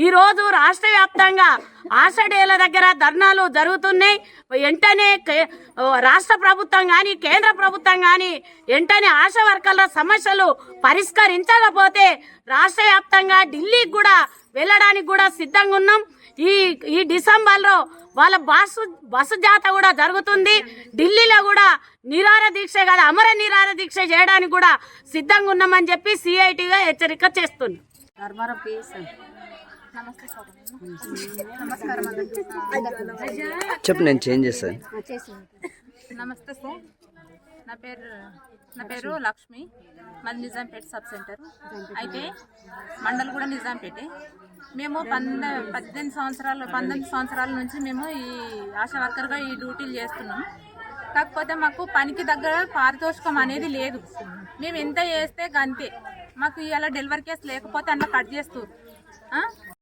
ఈరోజు రాష్ట్ర వ్యాప్తంగా ఆషాఢేల దగ్గర ధర్నాలు జరుగుతున్నాయి. వెంటనే రాష్ట్ర ప్రభుత్వం కానీ కేంద్ర ప్రభుత్వం కానీ వెంటనే ఆశా వర్కర్ల సమస్యలు పరిష్కరించకపోతే రాష్ట్ర వ్యాప్తంగా ఢిల్లీకి కూడా వెళ్ళడానికి కూడా సిద్ధంగా ఉన్నాం. ఈ డిసెంబర్లో వాళ్ళ బస్సు జాత కూడా జరుగుతుంది. ఢిల్లీలో కూడా నిరాహార దీక్ష కాదు అమర నిరాహార దీక్ష చేయడానికి కూడా సిద్ధంగా ఉన్నామని చెప్పి సిఐటిగా హెచ్చరిక చేస్తుంది. చెప్పు, నేను చేంజ్ చేస్తాను. నమస్తే సార్, నా పేరు లక్ష్మి, మాది నిజాంపేట సబ్ సెంటర్. అయితే మండల్ కూడా నిజాంపేటే. మేము 19 సంవత్సరాల నుంచి మేము ఈ ఆశా వర్కర్గా ఈ డ్యూటీలు చేస్తున్నాం. కాకపోతే మాకు పనికి దగ్గర పారితోషికం అనేది లేదు. మేము ఎంత చేస్తే అంతే. మాకు ఇలా డెలివరీ కేసు లేకపోతే అన్న కట్ చేస్తారు.